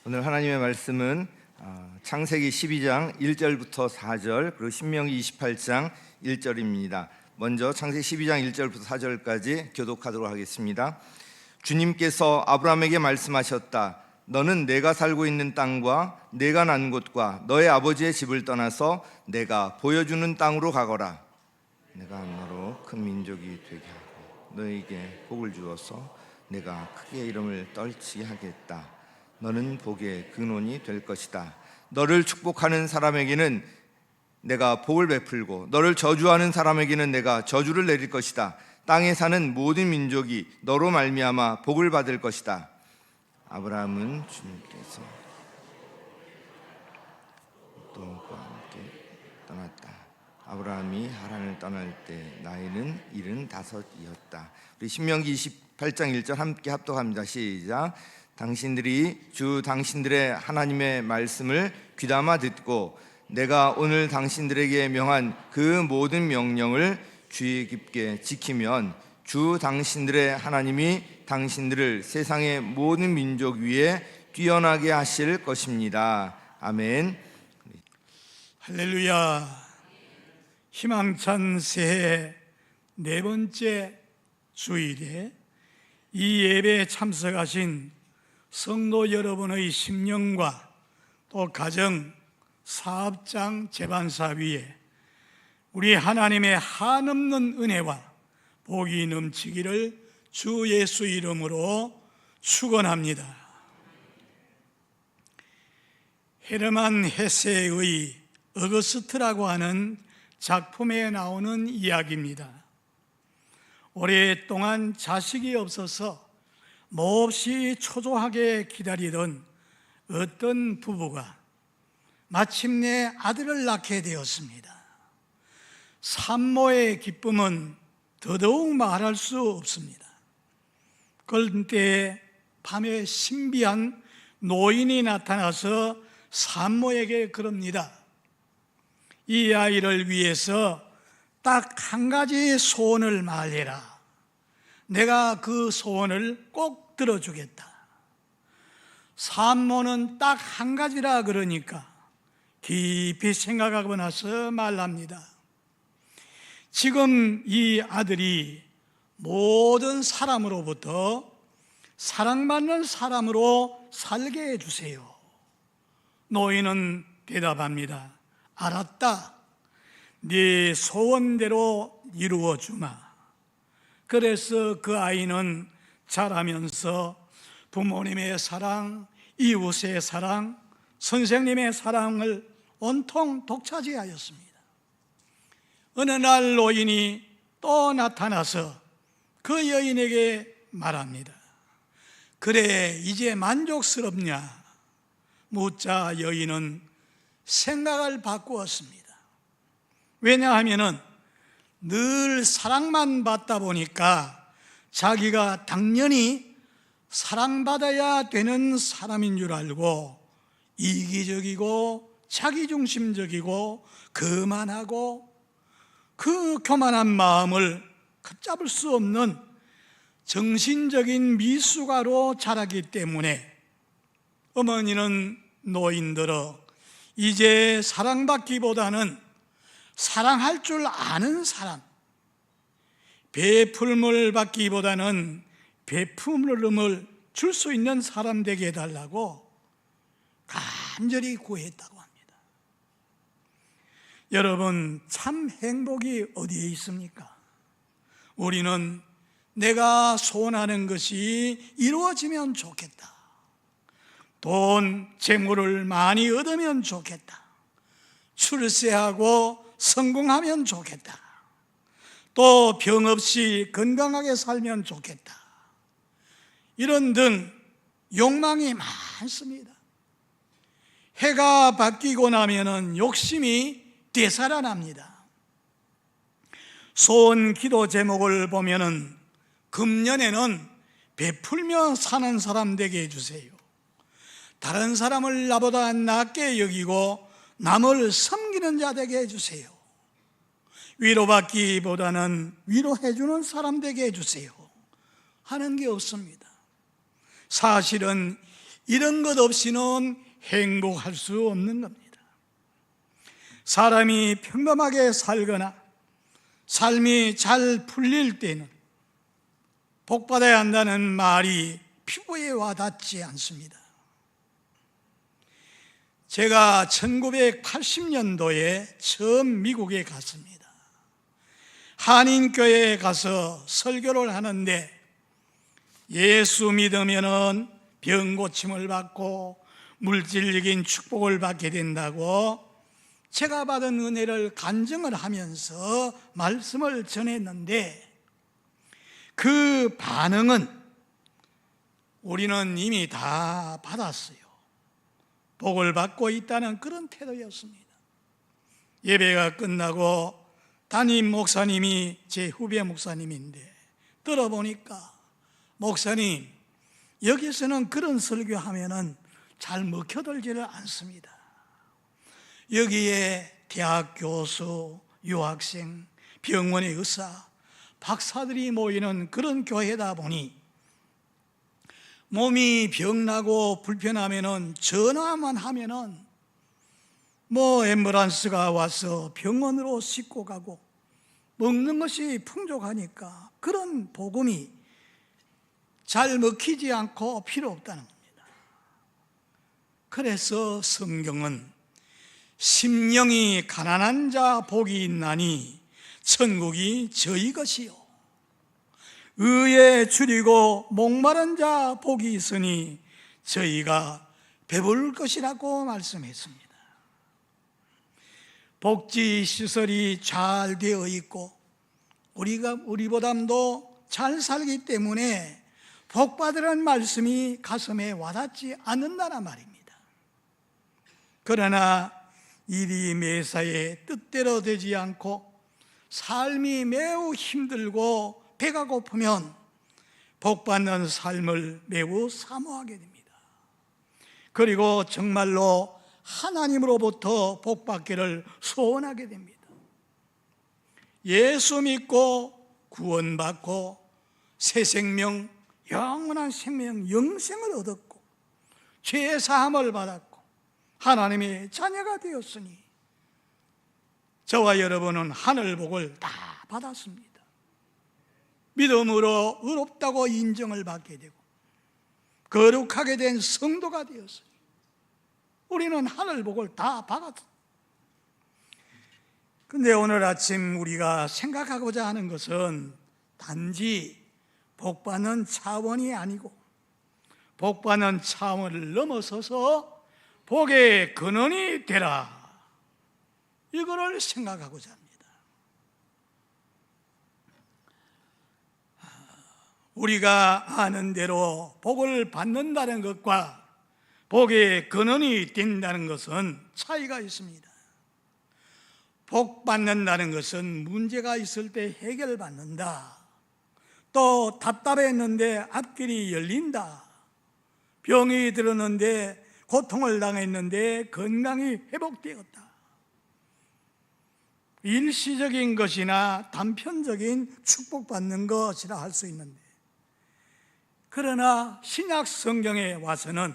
오늘 하나님의 말씀은 창세기 12장 1절부터 4절 그리고 신명기 28장 1절입니다. 먼저 창세기 12장 1절부터 4절까지 교독하도록 하겠습니다. 주님께서 아브라함에게 말씀하셨다. 너는 내가 살고 있는 땅과 내가 난 곳과 너의 아버지의 집을 떠나서 내가 보여주는 땅으로 가거라. 내가 너로 큰 민족이 되게 하고 너에게 복을 주어서 내가 크게 이름을 떨치게 하겠다. 너는 복의 근원이 될 것이다. 너를 축복하는 사람에게는 내가 복을 베풀고 너를 저주하는 사람에게는 내가 저주를 내릴 것이다. 땅에 사는 모든 민족이 너로 말미암아 복을 받을 것이다. 아브라함은 주님께서 롯과 함께 떠났다. 아브라함이 하란을 떠날 때 나이는 75이었다. 우리 신명기 28장 1절 함께 합독합니다. 시작. 당신들이 주 당신들의 하나님의 말씀을 귀담아 듣고 내가 오늘 당신들에게 명한 그 모든 명령을 주의 깊게 지키면 주 당신들의 하나님이 당신들을 세상의 모든 민족 위에 뛰어나게 하실 것입니다. 아멘. 할렐루야. 희망찬 새해 네 번째 주일에 이 예배에 참석하신 성도 여러분의 심령과 또 가정, 사업장, 재반사 위에 우리 하나님의 한없는 은혜와 복이 넘치기를 주 예수 이름으로 축원합니다. 헤르만 헤세의 어거스트라고 하는 작품에 나오는 이야기입니다. 오랫동안 자식이 없어서 몹시 초조하게 기다리던 어떤 부부가 마침내 아들을 낳게 되었습니다. 산모의 기쁨은 더더욱 말할 수 없습니다. 그때 밤에 신비한 노인이 나타나서 산모에게 그럽니다. 이 아이를 위해서 딱 한 가지 소원을 말해라. 내가 그 소원을 꼭 들어주겠다. 산모는 딱 한 가지라 그러니까 깊이 생각하고 나서 말합니다. 지금 이 아들이 모든 사람으로부터 사랑받는 사람으로 살게 해주세요. 노인은 대답합니다. 알았다. 네 소원대로 이루어주마. 그래서 그 아이는 자라면서 부모님의 사랑, 이웃의 사랑, 선생님의 사랑을 온통 독차지하였습니다. 어느 날 노인이 또 나타나서 그 여인에게 말합니다. 그래, 이제 만족스럽냐? 묻자 여인은 생각을 바꾸었습니다. 왜냐하면은 늘 사랑만 받다 보니까 자기가 당연히 사랑받아야 되는 사람인 줄 알고 이기적이고 자기중심적이고 거만하고 그 교만한 마음을 걷잡을 수 없는 정신적인 미숙아로 자라기 때문에 어머니는 노인들어 이제 사랑받기보다는 사랑할 줄 아는 사람, 베풀음을 받기보다는 베품을 줄 수 있는 사람 되게 해달라고 간절히 구했다고 합니다. 여러분, 참 행복이 어디에 있습니까? 우리는 내가 소원하는 것이 이루어지면 좋겠다. 돈, 재물을 많이 얻으면 좋겠다. 출세하고 성공하면 좋겠다. 또 병 없이 건강하게 살면 좋겠다. 이런 등 욕망이 많습니다. 해가 바뀌고 나면은 욕심이 되살아납니다. 소원 기도 제목을 보면은 금년에는 베풀며 사는 사람 되게 해주세요. 다른 사람을 나보다 낮게 여기고 남을 섬기는 자 되게 해주세요. 위로받기보다는 위로해주는 사람 되게 해주세요 하는 게 없습니다. 사실은 이런 것 없이는 행복할 수 없는 겁니다. 사람이 평범하게 살거나 삶이 잘 풀릴 때는 복받아야 한다는 말이 피부에 와닿지 않습니다. 제가 1980년도에 처음 미국에 갔습니다. 한인교회에 가서 설교를 하는데 예수 믿으면은 병 고침을 받고 물질적인 축복을 받게 된다고 제가 받은 은혜를 간증을 하면서 말씀을 전했는데 그 반응은 우리는 이미 다 받았어요. 복을 받고 있다는 그런 태도였습니다. 예배가 끝나고 담임 목사님이 제 후배 목사님인데 들어보니까 목사님, 여기서는 그런 설교하면은 잘 먹혀들지를 않습니다. 여기에 대학 교수, 유학생, 병원의 의사, 박사들이 모이는 그런 교회다 보니 몸이 병나고 불편하면은 전화만 하면은 앰뷸런스가 와서 병원으로 싣고 가고 먹는 것이 풍족하니까 그런 복음이 잘 먹히지 않고 필요 없다는 겁니다. 그래서 성경은 심령이 가난한 자 복이 있나니 천국이 저희 것이요 의에 줄이고 목마른 자 복이 있으니 저희가 배부를 것이라고 말씀했습니다. 복지 시설이 잘 되어 있고 우리보담도 잘 살기 때문에 복받으라는 말씀이 가슴에 와닿지 않는다는 말입니다. 그러나 일이 매사에 뜻대로 되지 않고 삶이 매우 힘들고 배가 고프면 복받는 삶을 매우 사모하게 됩니다. 그리고 정말로 하나님으로부터 복받기를 소원하게 됩니다. 예수 믿고 구원받고 새 생명, 영원한 생명, 영생을 얻었고 죄 사함을 받았고 하나님의 자녀가 되었으니 저와 여러분은 하늘 복을 다 받았습니다. 믿음으로 의롭다고 인정을 받게 되고 거룩하게 된 성도가 되었으니 우리는 하늘 복을 다 받았습니다. 그런데 오늘 아침 우리가 생각하고자 하는 것은 단지 복받는 차원이 아니고 복받는 차원을 넘어서서 복의 근원이 되라, 이거를 생각하고자 합니다. 우리가 아는 대로 복을 받는다는 것과 복의 근원이 된다는 것은 차이가 있습니다. 복 받는다는 것은 문제가 있을 때 해결받는다, 또 답답했는데 앞길이 열린다, 병이 들었는데 고통을 당했는데 건강이 회복되었다, 일시적인 것이나 단편적인 축복받는 것이라 할 수 있는데, 그러나 신약 성경에 와서는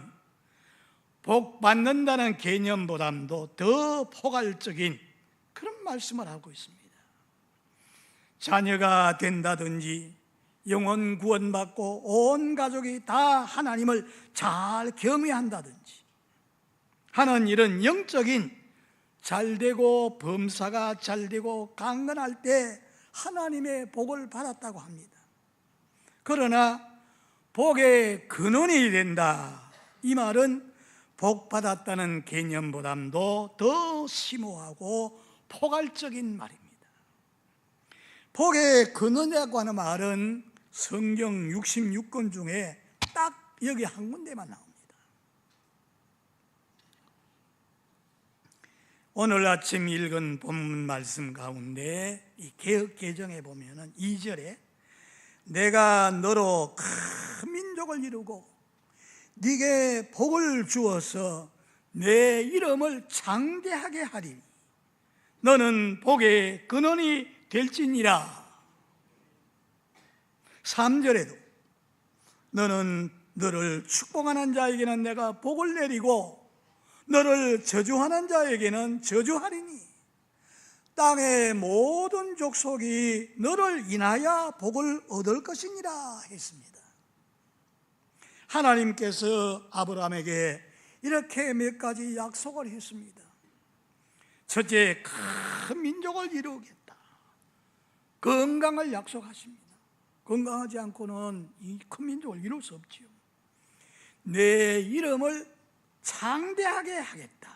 복 받는다는 개념보다도 더 포괄적인 그런 말씀을 하고 있습니다. 자녀가 된다든지 영혼 구원받고 온 가족이 다 하나님을 잘 경외한다든지 하는 이런 영적인 잘되고 범사가 잘되고 강건할 때 하나님의 복을 받았다고 합니다. 그러나 복의 근원이 된다, 이 말은 복 받았다는 개념보다도 더 심오하고 포괄적인 말입니다. 복의 근원이라고 하는 말은 성경 66권 중에 딱 여기 한 군데만 나옵니다. 오늘 아침 읽은 본문 말씀 가운데 이 개역개정에 보면은 2절에 내가 너로 큰 민족을 이루고 네게 복을 주어서 내 이름을 장대하게 하리니 너는 복의 근원이 될지니라. 3절에도 너는 너를 축복하는 자에게는 내가 복을 내리고 너를 저주하는 자에게는 저주하리니 땅의 모든 족속이 너를 인하여 복을 얻을 것이니라 했습니다. 하나님께서 아브라함에게 이렇게 몇 가지 약속을 했습니다. 첫째, 큰 민족을 이루겠다. 건강을 약속하십니다. 건강하지 않고는 이 큰 민족을 이룰 수 없지요. 내 이름을 창대하게 하겠다.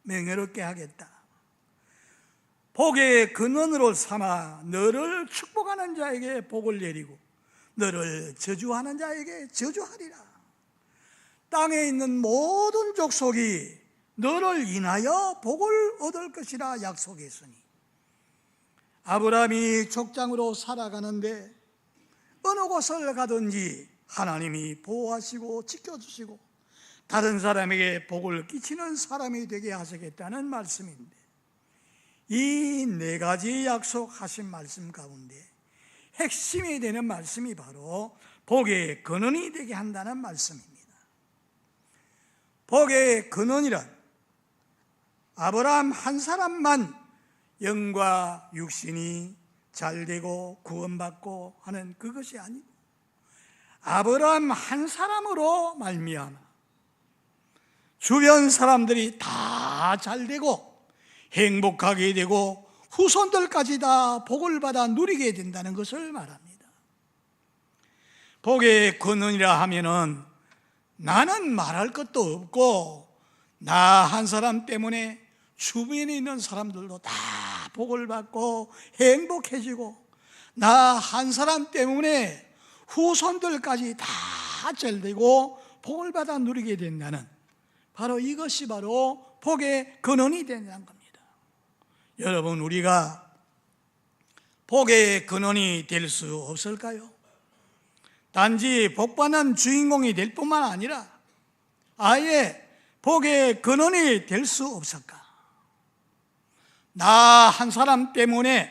명예롭게 하겠다. 복의 근원으로 삼아 너를 축복하는 자에게 복을 내리고 너를 저주하는 자에게 저주하리라. 땅에 있는 모든 족속이 너를 인하여 복을 얻을 것이라 약속했으니 아브라함이 족장으로 살아가는데 어느 곳을 가든지 하나님이 보호하시고 지켜주시고 다른 사람에게 복을 끼치는 사람이 되게 하시겠다는 말씀인데 이 네 가지 약속하신 말씀 가운데 핵심이 되는 말씀이 바로 복의 근원이 되게 한다는 말씀입니다. 복의 근원이란 아브라함 한 사람만 영과 육신이 잘되고 구원받고 하는 그것이 아니고 아브라함 한 사람으로 말미암아 주변 사람들이 다 잘되고 행복하게 되고 후손들까지 다 복을 받아 누리게 된다는 것을 말합니다. 복의 근원이라 하면은 나는 말할 것도 없고 나 한 사람 때문에 주변에 있는 사람들도 다 복을 받고 행복해지고 나 한 사람 때문에 후손들까지 다 잘되고 복을 받아 누리게 된다는 바로 이것이 바로 복의 근원이 된다는 겁니다. 여러분, 우리가 복의 근원이 될 수 없을까요? 단지 복받는 주인공이 될 뿐만 아니라 아예 복의 근원이 될 수 없을까? 나 한 사람 때문에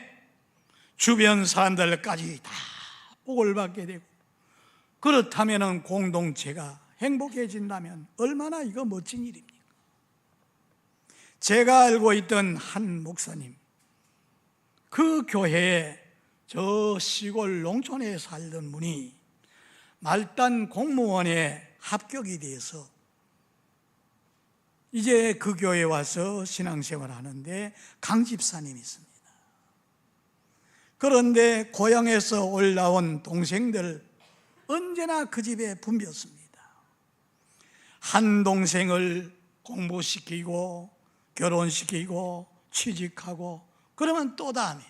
주변 사람들까지 다 복을 받게 되고 그렇다면 공동체가 행복해진다면 얼마나 이거 멋진 일입니까? 제가 알고 있던 한 목사님, 그 교회에 저 시골 농촌에 살던 분이 말단 공무원에 합격이 돼서 이제 그 교회에 와서 신앙생활을 하는데 강 집사님이 있습니다. 그런데 고향에서 올라온 동생들 언제나 그 집에 붐볐습니다. 한 동생을 공부시키고 결혼시키고 취직하고 그러면 또 다음에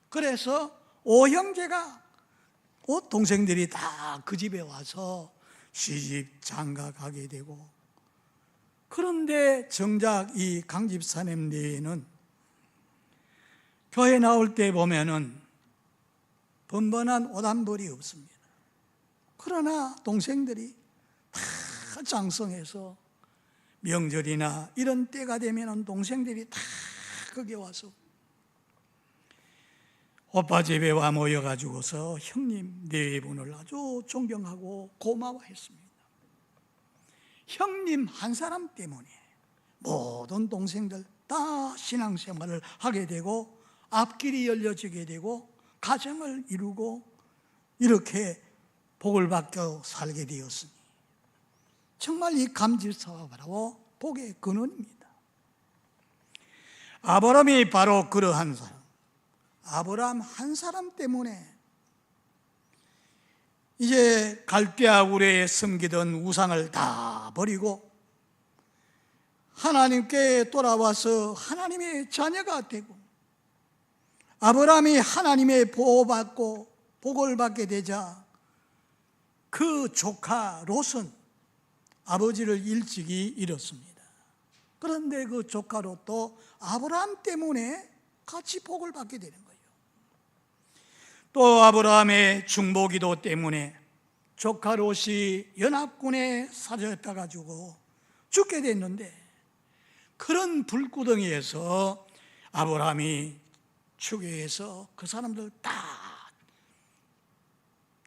그래서 오형제가 동생들이 다 그 집에 와서 시집 장가가게 되고 그런데 정작 이 강 집사님 내에는 교회 나올 때 보면은 번번한 옷 한 벌이 없습니다. 그러나 동생들이 다 장성해서 명절이나 이런 때가 되면 동생들이 다 거기 와서 오빠 집에 와 모여가지고서 형님 네 분을 아주 존경하고 고마워했습니다. 형님 한 사람 때문에 모든 동생들 다 신앙생활을 하게 되고 앞길이 열려지게 되고 가정을 이루고 이렇게 복을 받고 살게 되었으니 정말 이 감질사와 바로 복의 근원입니다. 아브라함이 바로 그러한 사람, 아브라함 한 사람 때문에 이제 갈대아 우레에 섬기던 우상을 다 버리고 하나님께 돌아와서 하나님의 자녀가 되고 아브라함이 하나님의 보호받고 복을 받게 되자 그 조카 롯은 아버지를 일찍이 잃었습니다. 그런데 그 조카 롯도 아브라함 때문에 같이 복을 받게 되는 거예요. 또 아브라함의 중보기도 때문에 조카 롯이 연합군에 사로잡혀 가지고 죽게 됐는데 그런 불구덩이에서 아브라함이 추격해서 그 사람들 다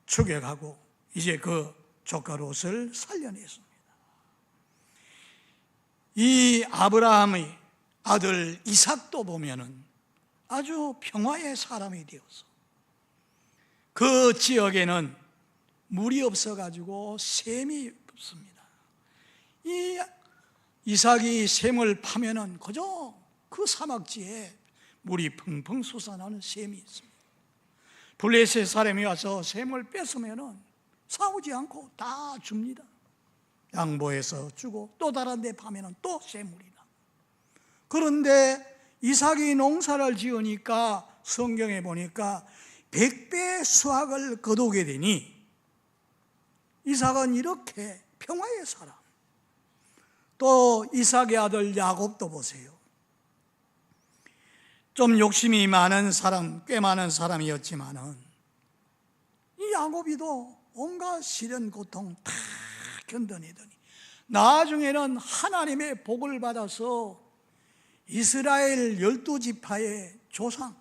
추격하고 이제 그 조카 롯을 살려냈습니다. 이 아브라함의 아들 이삭도 보면은 아주 평화의 사람이 되어서 그 지역에는 물이 없어가지고 샘이 없습니다. 이 이삭이 샘을 파면은 그저 그 사막지에 물이 펑펑 솟아나는 샘이 있습니다. 블레셋 사람이 와서 샘을 뺏으면은 싸우지 않고 다 줍니다. 양보해서 주고 또 다른 데 파면은 또 샘물이다. 그런데 이삭이 농사를 지으니까 성경에 보니까 100배 수확을 거두게 되니 이삭은 이렇게 평화에 살아. 또 이삭의 아들 야곱도 보세요. 좀 욕심이 많은 사람, 꽤 많은 사람이었지만은 이 야곱이도 온갖 시련 고통 다 견뎌내더니 나중에는 하나님의 복을 받아서 이스라엘 12지파의 조상,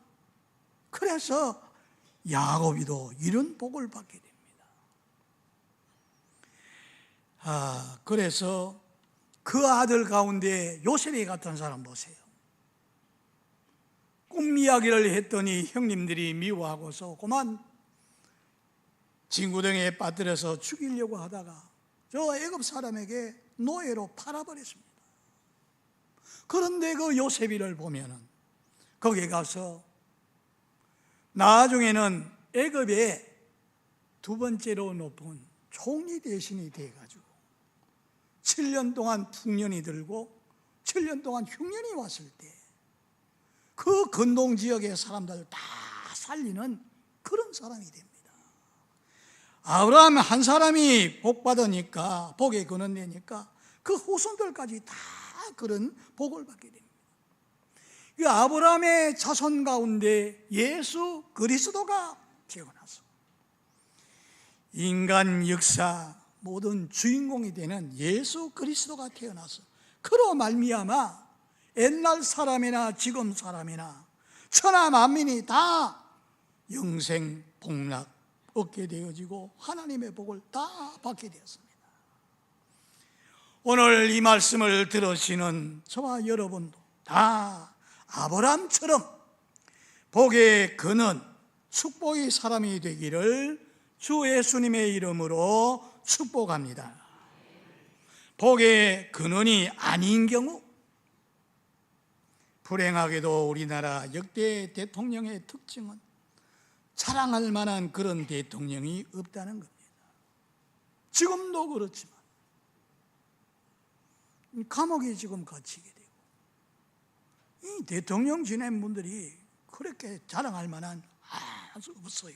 그래서 야곱이도 이런 복을 받게 됩니다. 그래서 그 아들 가운데 요셉이 같은 사람 보세요. 꿈 이야기를 했더니 형님들이 미워하고서 그만 진구덩이에 빠뜨려서 죽이려고 하다가 저 애굽 사람에게 노예로 팔아버렸습니다. 그런데 그 요셉이를 보면은 거기에 가서 나중에는 애굽의 두 번째로 높은 총리 대신이 돼가지고 7년 동안 풍년이 들고 7년 동안 흉년이 왔을 때 그 근동 지역의 사람들 다 살리는 그런 사람이 됩니다. 아브라함 한 사람이 복 받으니까, 복에 근원되니까 그 후손들까지 다 그런 복을 받게 됩니다. 그 아브라함의 자손 가운데 예수 그리스도가 태어나서 인간 역사 모든 주인공이 되는 예수 그리스도가 태어나서 그로 말미암아 옛날 사람이나 지금 사람이나 천하 만민이 다 영생 복락 얻게 되어지고 하나님의 복을 다 받게 되었습니다. 오늘 이 말씀을 들으시는 저와 여러분도 다 아브라함처럼 복의 근원, 축복의 사람이 되기를 주 예수님의 이름으로 축복합니다. 복의 근원이 아닌 경우 불행하게도 우리나라 역대 대통령의 특징은 자랑할 만한 그런 대통령이 없다는 겁니다. 지금도 그렇지만 감옥에 지금 갇히게 되고 이 대통령 지낸 분들이 그렇게 자랑할 만한 아주 없어요.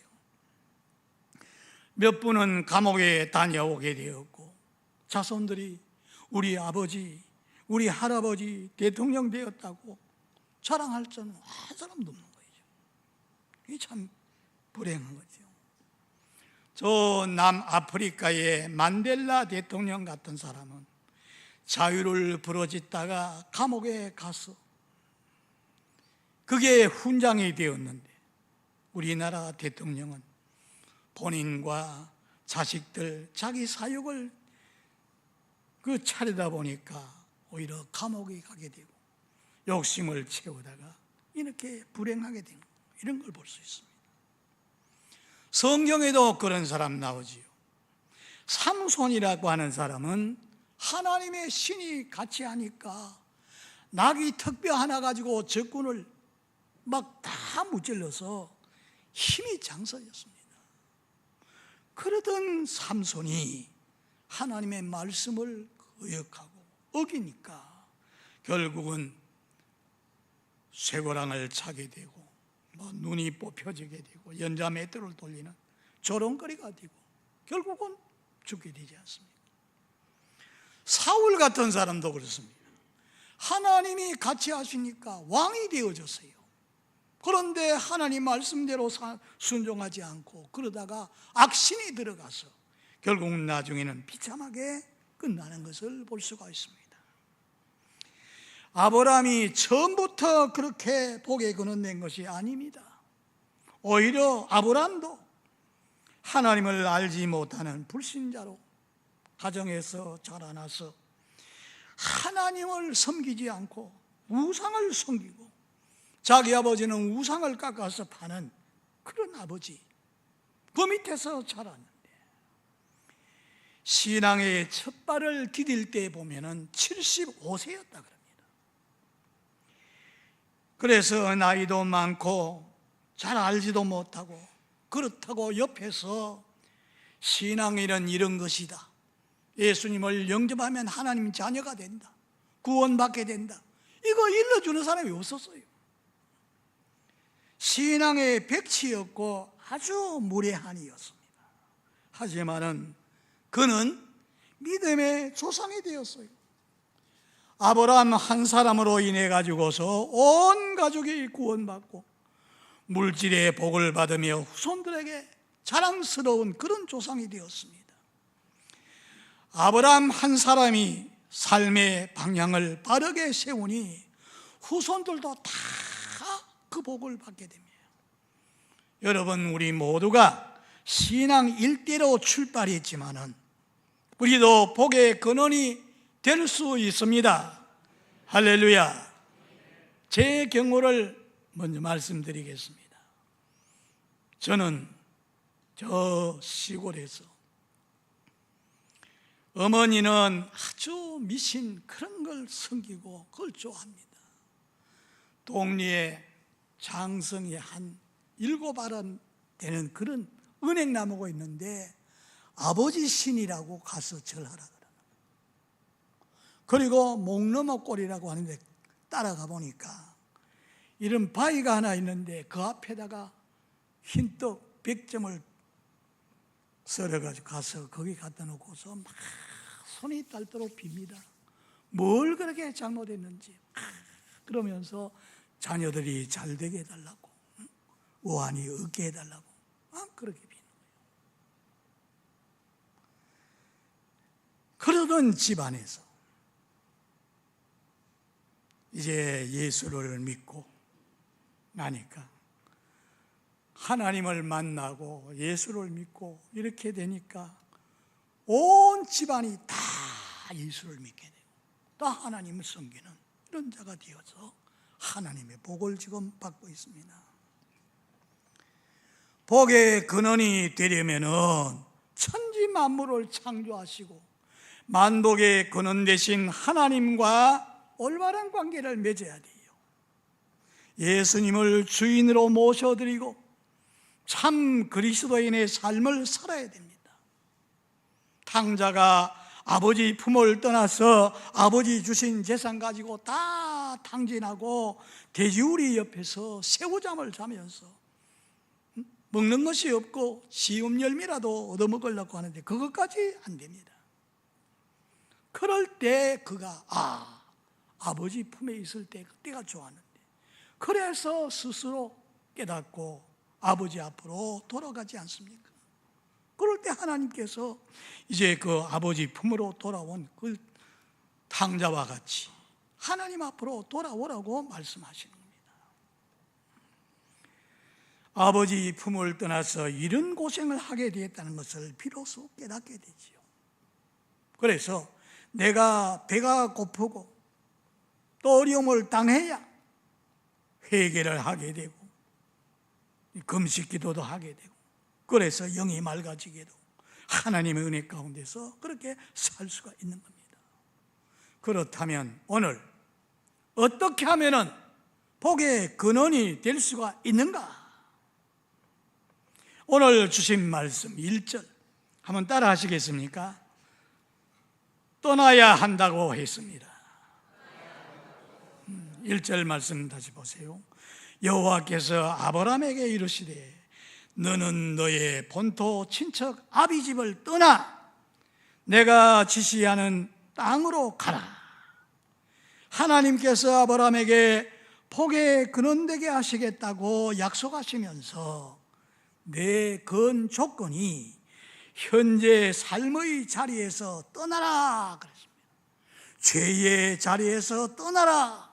몇 분은 감옥에 다녀오게 되었고 자손들이 우리 아버지, 우리 할아버지 대통령 되었다고 자랑할 줄은 한 사람도 없는 거죠. 이게 참 불행한 거죠. 저 남아프리카의 만델라 대통령 같은 사람은 자유를 부르짖다가 감옥에 가서 그게 훈장이 되었는데 우리나라 대통령은 본인과 자식들, 자기 사육을 그 차리다 보니까 오히려 감옥에 가게 되고 욕심을 채우다가 이렇게 불행하게 되는 이런 걸 볼 수 있습니다. 성경에도 그런 사람 나오지요. 삼손이라고 하는 사람은 하나님의 신이 같이 하니까 낙이 턱뼈 하나 가지고 적군을 막 다 무찔러서 힘이 장서였습니다. 그러던 삼손이 하나님의 말씀을 거역하고 어기니까 결국은 쇠고랑을 차게 되고 눈이 뽑혀지게 되고 연자맷돌을 돌리는 조롱거리가 되고 결국은 죽게 되지 않습니까? 사울 같은 사람도 그렇습니다. 하나님이 같이 하시니까 왕이 되어졌어요. 그런데 하나님 말씀대로 순종하지 않고 그러다가 악신이 들어가서 결국 나중에는 비참하게 끝나는 것을 볼 수가 있습니다. 아브라함이 처음부터 그렇게 복에 근원된 것이 아닙니다. 오히려 아브라함도 하나님을 알지 못하는 불신자로 가정에서 자라나서 하나님을 섬기지 않고 우상을 섬기고 자기 아버지는 우상을 깎아서 파는 그런 아버지, 그 밑에서 자랐는데 신앙의 첫 발을 디딜 때 보면은 75세였다 그럽니다. 그래서 나이도 많고 잘 알지도 못하고, 그렇다고 옆에서 신앙이란 이런 것이다, 예수님을 영접하면 하나님 자녀가 된다, 구원받게 된다, 이거 일러주는 사람이 없었어요. 신앙의 백치였고 아주 무례한이었습니다. 하지만은 그는 믿음의 조상이 되었어요. 아브라함 한 사람으로 인해 가지고서 온 가족이 구원받고 물질의 복을 받으며 후손들에게 자랑스러운 그런 조상이 되었습니다. 아브라함 한 사람이 삶의 방향을 바르게 세우니 후손들도 다 그 복을 받게 됩니다. 여러분, 우리 모두가 신앙 일대로 출발했지만은 우리도 복의 근원이 될 수 있습니다. 할렐루야. 제 경우를 먼저 말씀드리겠습니다. 저는 저 시골에서 어머니는 아주 미신 그런 걸 섬기고 그걸 좋아합니다. 동리에 장성이 한 7알은 되는 그런 은행나무가 있는데 아버지 신이라고 가서 절하라 그래요. 그리고 목넘어골이라고 하는데 따라가 보니까 이런 바위가 하나 있는데 그 앞에다가 흰떡 100점을 썰어가지고 가서 거기 갖다 놓고서 막 손이 딸도록 빕니다. 뭘 그렇게 잘못했는지 그러면서 자녀들이 잘 되게 해달라고, 우환이 얻게 해달라고 그렇게 비는 거예요. 그러던 집안에서 이제 예수를 믿고 나니까, 하나님을 만나고 예수를 믿고 이렇게 되니까 온 집안이 다 예수를 믿게 되고 다 하나님을 섬기는 이런 자가 되어서 하나님의 복을 지금 받고 있습니다. 복의 근원이 되려면은 천지 만물을 창조하시고 만복의 근원 되신 하나님과 올바른 관계를 맺어야 돼요. 예수님을 주인으로 모셔드리고 참 그리스도인의 삶을 살아야 됩니다. 탕자가 아버지 품을 떠나서 아버지 주신 재산 가지고 다 탕진하고 돼지우리 옆에서 새우잠을 자면서 먹는 것이 없고 시음열매라도 얻어먹으려고 하는데 그것까지 안 됩니다. 그럴 때 그가 아버지 품에 있을 때 그때가 좋았는데, 그래서 스스로 깨닫고 아버지 앞으로 돌아가지 않습니까? 그럴 때 하나님께서 이제 그 아버지 품으로 돌아온 그 탕자와 같이 하나님 앞으로 돌아오라고 말씀하시는 겁니다. 아버지 품을 떠나서 이런 고생을 하게 되었다는 것을 비로소 깨닫게 되지요. 그래서 내가 배가 고프고 또 어려움을 당해야 회개를 하게 되고 금식 기도도 하게 되고, 그래서 영이 맑아지게 되고 하나님의 은혜 가운데서 그렇게 살 수가 있는 겁니다. 그렇다면 오늘 어떻게 하면은 복의 근원이 될 수가 있는가? 오늘 주신 말씀 1절 한번 따라 하시겠습니까? 떠나야 한다고 했습니다. 1절 말씀 다시 보세요. 여호와께서 아브라함에게 이르시되 너는 너의 본토 친척 아비 집을 떠나 내가 지시하는 땅으로 가라. 하나님께서 아브라함에게 복의 근원 되게 하시겠다고 약속하시면서 내 건 조건이 현재 삶의 자리에서 떠나라 그랬습니다. 죄의 자리에서 떠나라.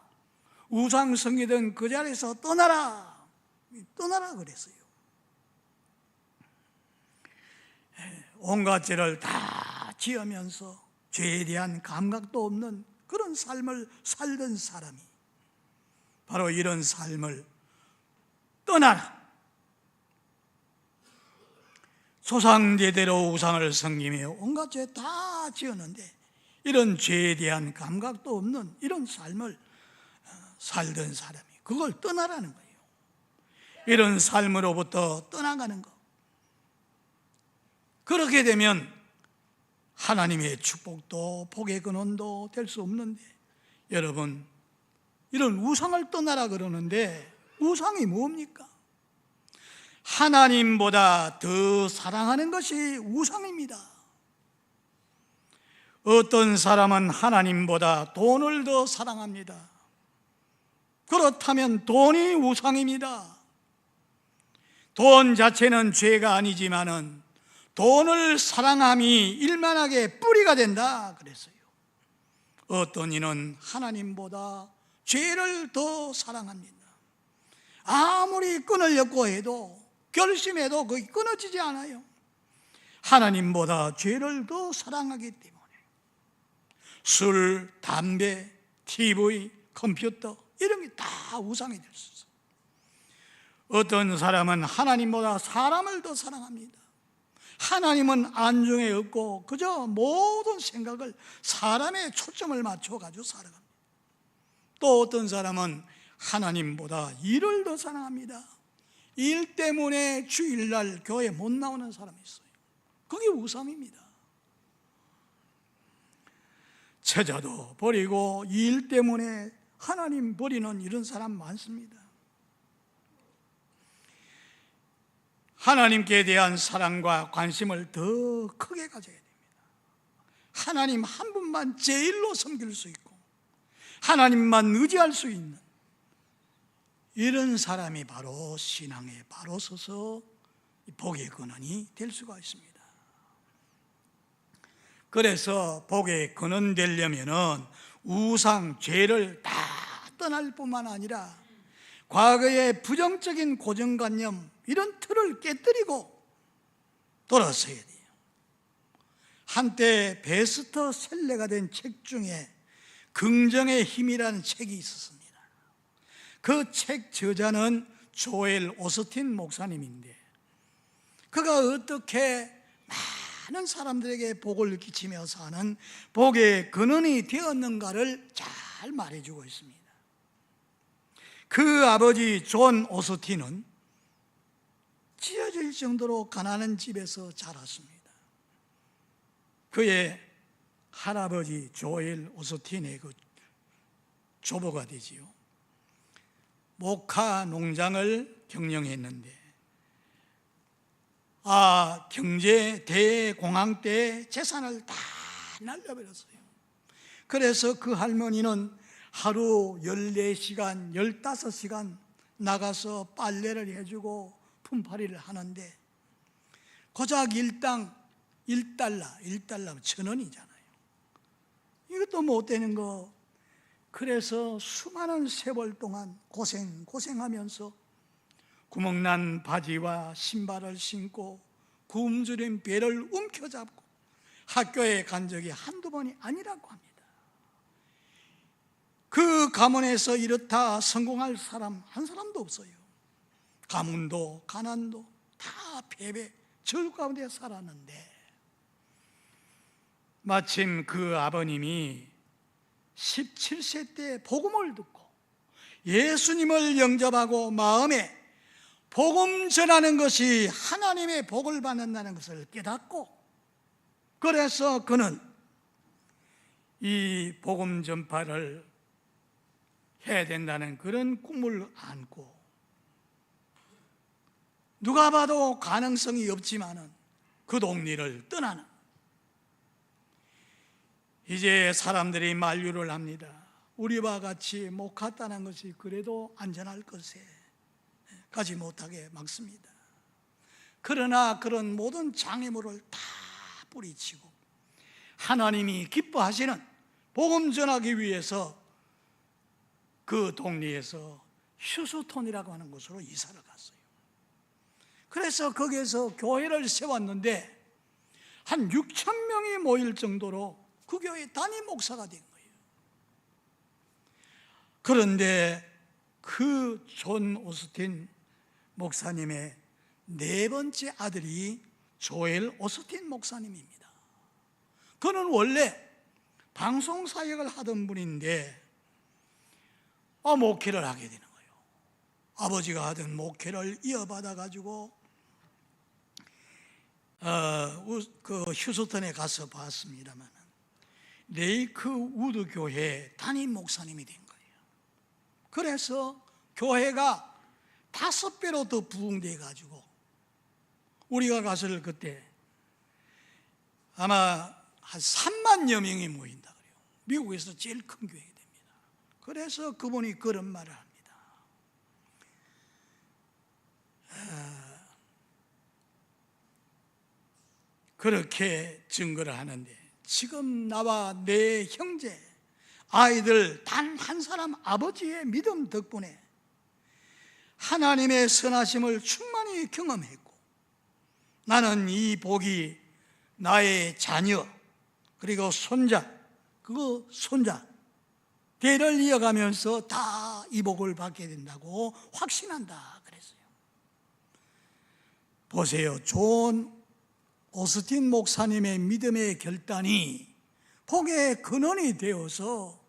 우상 섬기던 그 자리에서 떠나라 그랬어요. 온갖 죄를 다 지으면서 죄에 대한 감각도 없는 그런 삶을 살던 사람이 바로 이런 삶을 떠나라, 조상대대로 우상을 섬기며 온갖 죄 다 지었는데 이런 죄에 대한 감각도 없는 이런 삶을 살던 사람이 그걸 떠나라는 거예요. 이런 삶으로부터 떠나가는 것. 그렇게 되면 하나님의 축복도 복의 근원도 될 수 없는데, 여러분, 이런 우상을 떠나라 그러는데 우상이 뭡니까? 하나님보다 더 사랑하는 것이 우상입니다. 어떤 사람은 하나님보다 돈을 더 사랑합니다. 그렇다면 돈이 우상입니다. 돈 자체는 죄가 아니지만은 돈을 사랑함이 일만하게 뿌리가 된다 그랬어요. 어떤 이는 하나님보다 죄를 더 사랑합니다. 아무리 끊으려고 해도 결심해도 거의 끊어지지 않아요. 하나님보다 죄를 더 사랑하기 때문에 술, 담배, TV, 컴퓨터 이런 게 다 우상이 될 수 있어요. 어떤 사람은 하나님보다 사람을 더 사랑합니다. 하나님은 안중에 없고 그저 모든 생각을 사람에 초점을 맞춰가지고 살아갑니다. 또 어떤 사람은 하나님보다 일을 더 사랑합니다. 일 때문에 주일날 교회 못 나오는 사람이 있어요. 그게 우상입니다. 처자도 버리고 일 때문에 하나님 버리는 이런 사람 많습니다. 하나님께 대한 사랑과 관심을 더 크게 가져야 됩니다. 하나님 한 분만 제일로 섬길 수 있고 하나님만 의지할 수 있는 이런 사람이 바로 신앙에 바로 서서 복의 근원이 될 수가 있습니다. 그래서 복의 근원 되려면은 우상, 죄를 다 떠날 뿐만 아니라 과거의 부정적인 고정관념 이런 틀을 깨뜨리고 돌아서야 돼요. 한때 베스트셀러가 된 책 중에 긍정의 힘이라는 책이 있었습니다. 그 책 저자는 조엘 오스틴 목사님인데 그가 어떻게 많은 사람들에게 복을 끼치며 사는 복의 근원이 되었는가를 잘 말해주고 있습니다. 그 아버지 존 오스틴은 찢어질 정도로 가난한 집에서 자랐습니다. 그의 할아버지 조엘 오스틴의 그 조보가 되지요. 목화 농장을 경영했는데 경제 대공황 때 재산을 다 날려버렸어요. 그래서 그 할머니는 하루 14시간, 15시간 나가서 빨래를 해주고 품팔이를 하는데 고작 일당 1달러, 1,000원이잖아요. 이것도 못 되는 거. 그래서 수많은 세월 동안 고생하면서 구멍난 바지와 신발을 신고 굶주린 배를 움켜잡고 학교에 간 적이 한두 번이 아니라고 합니다. 그 가문에서 이렇다 성공할 사람 한 사람도 없어요. 가문도 가난도 다 패배, 저주 가운데 살았는데 마침 그 아버님이 17세 때 복음을 듣고 예수님을 영접하고 마음에 복음 전하는 것이 하나님의 복을 받는다는 것을 깨닫고 그래서 그는 이 복음 전파를 해야 된다는 그런 꿈을 안고 누가 봐도 가능성이 없지만은 그 동네를 떠나는 이제 사람들이 만류를 합니다. 우리와 같이 목화 따는 것이 그래도 안전할 것에 가지 못하게 막습니다. 그러나 그런 모든 장애물을 다 뿌리치고 하나님이 기뻐하시는 복음 전하기 위해서 그 동네에서 휴스톤이라고 하는 곳으로 이사를 갔어요. 그래서 거기에서 교회를 세웠는데 한 6천 명이 모일 정도로 그 교회 담임 목사가 된 거예요. 그런데 그 존 오스틴 목사님의 네 번째 아들이 조엘 오스틴 목사님입니다. 그는 원래 방송 사역을 하던 분인데 목회를 하게 되는 거예요. 아버지가 하던 목회를 이어받아 가지고 그 휴스턴에 가서 봤습니다만 레이크 우드 교회 담임 목사님이 된 거예요. 그래서 교회가 5배로 더 부흥돼 가지고 우리가 갔을 그때 아마 한 3만여 명이 모인다 그래요. 미국에서 제일 큰 교회가 됩니다. 그래서 그분이 그런 말을 합니다. 그렇게 증거를 하는데 지금 나와 내 형제 아이들 단 한 사람 아버지의 믿음 덕분에 하나님의 선하심을 충만히 경험했고 나는 이 복이 나의 자녀 그리고 손자 대를 이어가면서 다 이 복을 받게 된다고 확신한다 그랬어요. 보세요. 존 오스틴 목사님의 믿음의 결단이 복의 근원이 되어서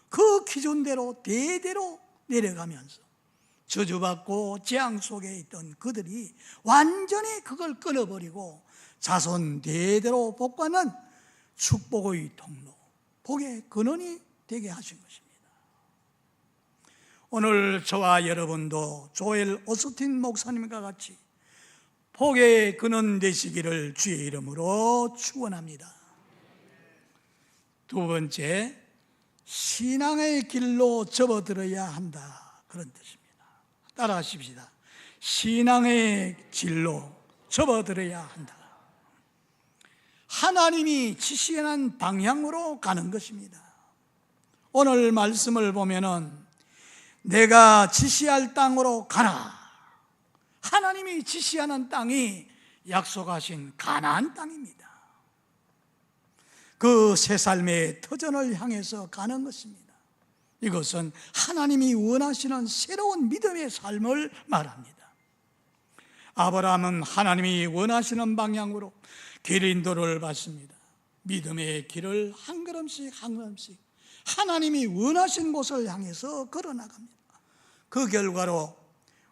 그 기준대로 대대로 내려가면서 저주받고 재앙 속에 있던 그들이 완전히 그걸 끊어버리고 자손 대대로 복받는 축복의 통로, 복의 근원이 되게 하신 것입니다. 오늘 저와 여러분도 조엘 오스틴 목사님과 같이 복의 근원 되시기를 주의 이름으로 축원합니다. 두 번째, 신앙의 길로 접어들어야 한다 그런 뜻입니다. 따라하십시다. 신앙의 길로 접어들어야 한다. 하나님이 지시한 방향으로 가는 것입니다. 오늘 말씀을 보면은 내가 지시할 땅으로 가라. 하나님이 지시하는 땅이 약속하신 가나안 땅입니다. 그 새 삶의 터전을 향해서 가는 것입니다. 이것은 하나님이 원하시는 새로운 믿음의 삶을 말합니다. 아브라함은 하나님이 원하시는 방향으로 길 인도를 받습니다. 믿음의 길을 한 걸음씩 한 걸음씩 하나님이 원하신 곳을 향해서 걸어나갑니다. 그 결과로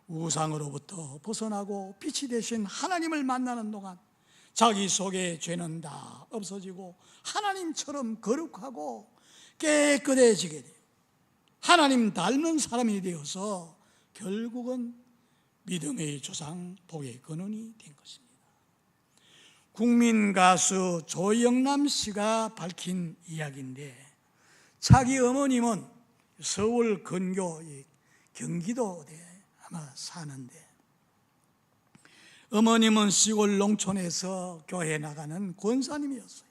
우상으로부터 벗어나고 빛이 되신 하나님을 만나는 동안 자기 속의 죄는 다 없어지고 하나님처럼 거룩하고 깨끗해지게 돼요. 하나님 닮은 사람이 되어서 결국은 믿음의 조상 복의 근원이 된 것입니다. 국민 가수 조영남 씨가 밝힌 이야기인데 자기 어머님은 서울 근교 경기도에 아마 사는데 어머님은 시골 농촌에서 교회 나가는 권사님이었어요.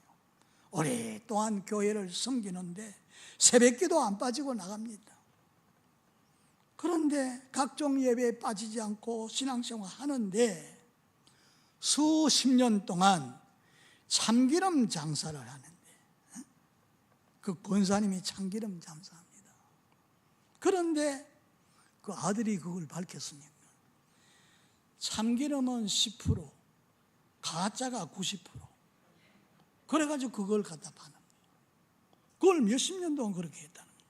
오랫동안 교회를 섬기는데 새벽기도 안 빠지고 나갑니다. 그런데 각종 예배에 빠지지 않고 신앙생활 하는데 수십 년 동안 참기름 장사를 하는데 그 권사님이 참기름 장사합니다. 그런데 그 아들이 그걸 밝혔으니까 참기름은 10%, 가짜가 90%. 그래가지고 그걸 갖다 파는 거예요. 그걸 몇십 년 동안 그렇게 했다는 겁니다.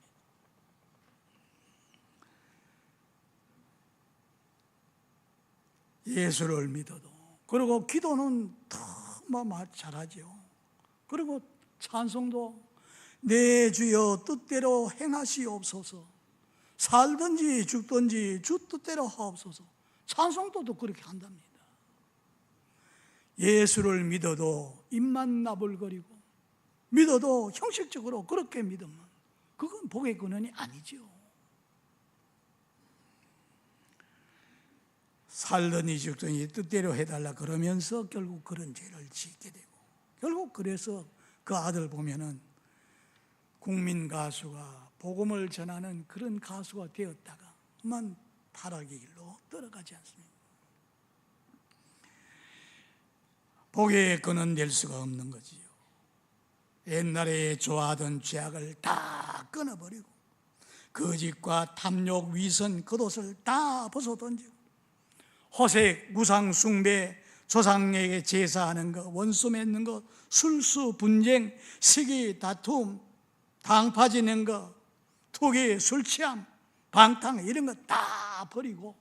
예수를 믿어도 그리고 기도는 더 잘하죠. 그리고 찬송도 내 주여 뜻대로 행하시옵소서 살든지 죽든지 주 뜻대로 하옵소서 찬송도도 그렇게 한답니다. 예수를 믿어도 입만 나불거리고 믿어도 형식적으로 그렇게 믿으면 그건 복의 근원이 아니죠. 살더니 죽더니 뜻대로 해달라 그러면서 결국 그런 죄를 짓게 되고 결국 그래서 그 아들 보면은 국민 가수가 복음을 전하는 그런 가수가 되었다가만 타락의 길로 들어가지 않습니다. 복의 근원 될 수가 없는 거지요. 옛날에 좋아하던 죄악을 다 끊어버리고 거짓과 탐욕, 위선, 겉옷을 다 벗어던지고 호색, 무상, 숭배, 조상에게 제사하는 것, 원수 맺는 것, 술수, 분쟁, 시기, 다툼, 당파지는 것, 투기, 술취함, 방탕 이런 것 다 버리고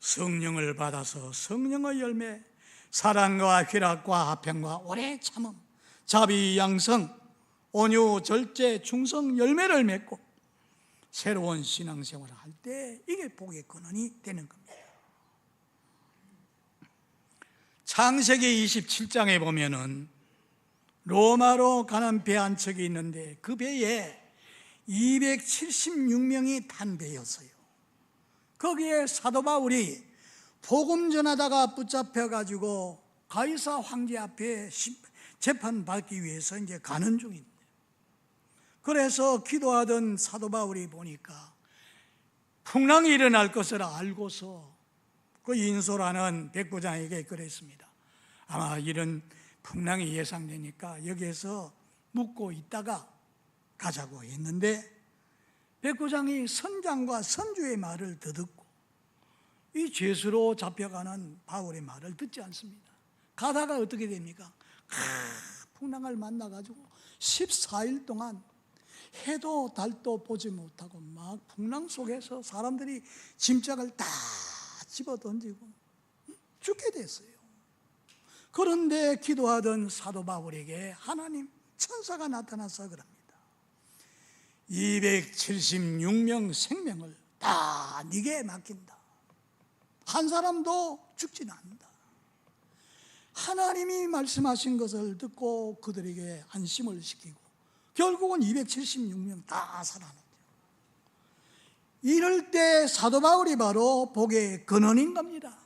성령을 받아서 성령의 열매, 사랑과 희락과 화평과 오래 참음, 자비, 양성, 온유, 절제, 충성 열매를 맺고 새로운 신앙생활을 할 때 이게 복의 근원이 되는 겁니다. 창세기 27장에 보면은 로마로 가는 배 한 척이 있는데 그 배에 276명이 탄 배였어요. 거기에 사도 바울이 복음 전하다가 붙잡혀 가지고 가이사 황제 앞에 재판 받기 위해서 이제 가는 중입니다. 그래서 기도하던 사도 바울이 보니까 풍랑이 일어날 것을 알고서 그 인소라는 백부장에게 그랬습니다. 아마 이런 풍랑이 예상되니까 여기에서 묵고 있다가 가자고 했는데 백부장이 선장과 선주의 말을 듣고 이 죄수로 잡혀가는 바울의 말을 듣지 않습니다. 가다가 어떻게 됩니까? 풍랑을 만나가지고 14일 동안 해도 달도 보지 못하고 막 풍랑 속에서 사람들이 짐짝을 다 집어던지고 죽게 됐어요. 그런데 기도하던 사도 바울에게 하나님 천사가 나타나서 그럽니다. 276명 생명을 다 네게 맡긴다. 한 사람도 죽지는 않는다. 하나님이 말씀하신 것을 듣고 그들에게 안심을 시키고 결국은 276명 다 살아났죠. 이럴 때 사도 바울이 바로 복의 근원인 겁니다.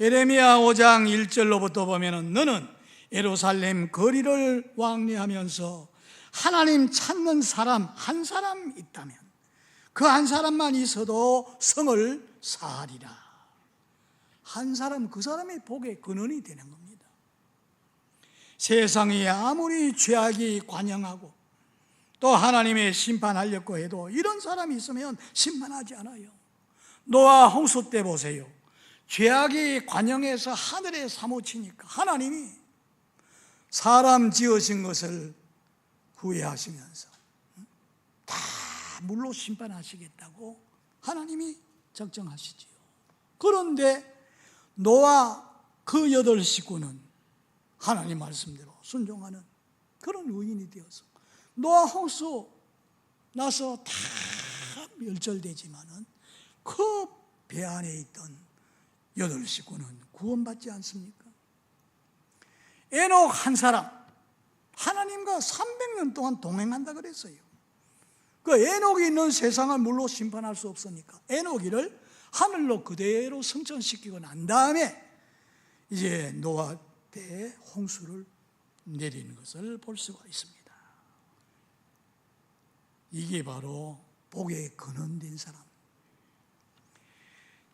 예레미야 5장 1절로부터 보면은 너는 예루살렘 거리를 왕래하면서 하나님 찾는 사람 한 사람 있다면 그 한 사람만 있어도 성을 사하리라. 한 사람, 그 사람이 복의 근원이 되는 겁니다. 세상이 아무리 죄악이 관영하고 또 하나님의 심판하려고 해도 이런 사람이 있으면 심판하지 않아요. 노아 홍수 때 보세요. 죄악이 관영해서 하늘에 사무치니까 하나님이 사람 지으신 것을 후회하시면서 다 물로 심판하시겠다고 하나님이 작정하시지요. 그런데 노아 그 8 식구는 하나님 말씀대로 순종하는 그런 의인이 되어서 노아 홍수 나서 다 멸절되지만은 그 배 안에 있던 8 식구는 구원받지 않습니까? 에녹 한 사람 하나님과 300년 동안 동행한다 그랬어요. 그 에녹이 있는 세상을 물로 심판할 수 없으니까 에녹이를 하늘로 그대로 승천시키고 난 다음에 이제 노아 때 홍수를 내리는 것을 볼 수가 있습니다. 이게 바로 복의 근원된 사람.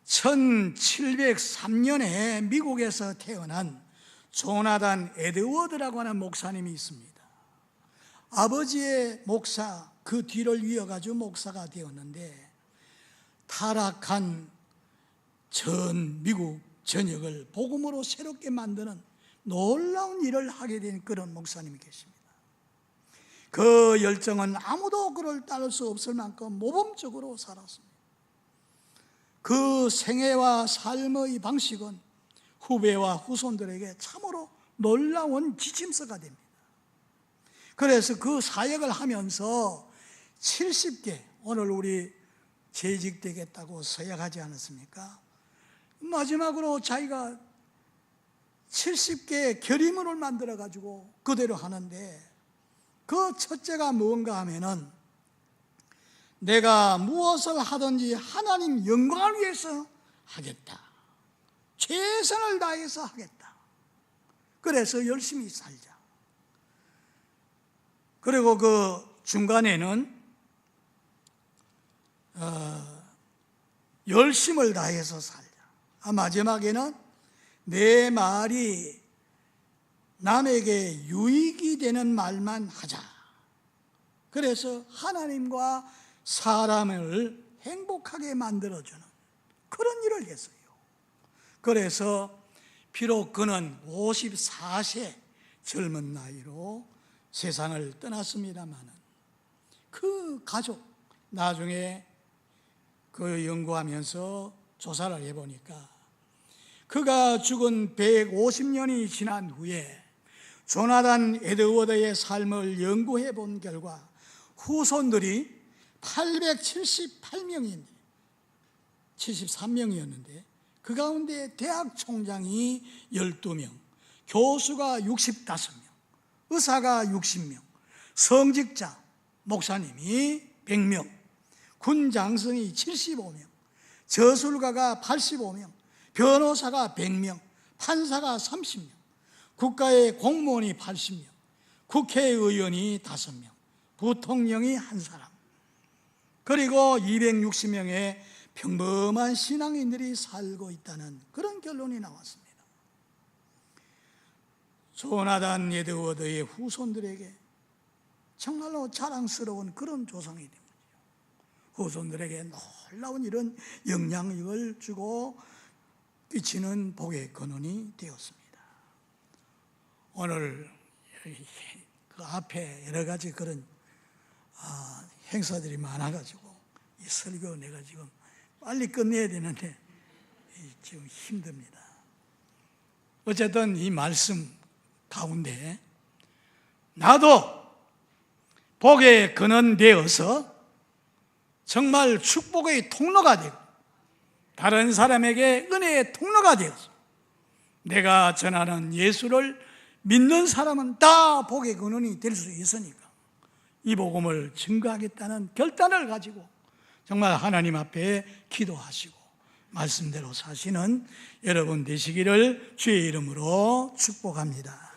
1703년에 미국에서 태어난 조나단 에드워드라고 하는 목사님이 있습니다. 아버지의 목사 그 뒤를 이어가지고 목사가 되었는데 타락한 전 미국 전역을 복음으로 새롭게 만드는 놀라운 일을 하게 된 그런 목사님이 계십니다. 그 열정은 아무도 그를 따를 수 없을 만큼 모범적으로 살았습니다. 그 생애와 삶의 방식은 후배와 후손들에게 참으로 놀라운 지침서가 됩니다. 그래서 그 사역을 하면서 70개, 오늘 우리 재직되겠다고 서약하지 않았습니까? 마지막으로 자기가 70개의 결의문을 만들어가지고 그대로 하는데 그 첫째가 무언가 하면은 내가 무엇을 하든지 하나님 영광을 위해서 하겠다. 최선을 다해서 하겠다. 그래서 열심히 살자. 그리고 그 중간에는 열심을 다해서 살자. 마지막에는 내 말이 남에게 유익이 되는 말만 하자. 그래서 하나님과 사람을 행복하게 만들어주는 그런 일을 했어요. 그래서 비록 그는 54세 젊은 나이로 세상을 떠났습니다마는 그 가족, 나중에 그 연구하면서 조사를 해보니까 그가 죽은 150년이 지난 후에 조나단 에드워드의 삶을 연구해 본 결과 후손들이 878명인데 73명이었는데 그 가운데 대학 총장이 12명, 교수가 65명, 의사가 60명, 성직자, 목사님이 100명, 군 장성이 75명, 저술가가 85명, 변호사가 100명, 판사가 30명, 국가의 공무원이 80명, 국회의원이 5명, 부통령이 1사람, 그리고 260명의 평범한 신앙인들이 살고 있다는 그런 결론이 나왔습니다. 조나단 에드워드의 후손들에게 정말로 자랑스러운 그런 조상이 된 거죠. 후손들에게 놀라운 이런 영향력을 주고 끼치는 복의 근원이 되었습니다. 오늘 그 앞에 여러 가지 그런 행사들이 많아가지고 이 설교 내가 지금 빨리 끝내야 되는데 지금 힘듭니다. 어쨌든 이 말씀 가운데 나도 복의 근원 되어서 정말 축복의 통로가 되고 다른 사람에게 은혜의 통로가 되어서 내가 전하는 예수를 믿는 사람은 다 복의 근원이 될 수 있으니까 이 복음을 증거하겠다는 결단을 가지고 정말 하나님 앞에 기도하시고 말씀대로 사시는 여러분 되시기를 주의 이름으로 축복합니다.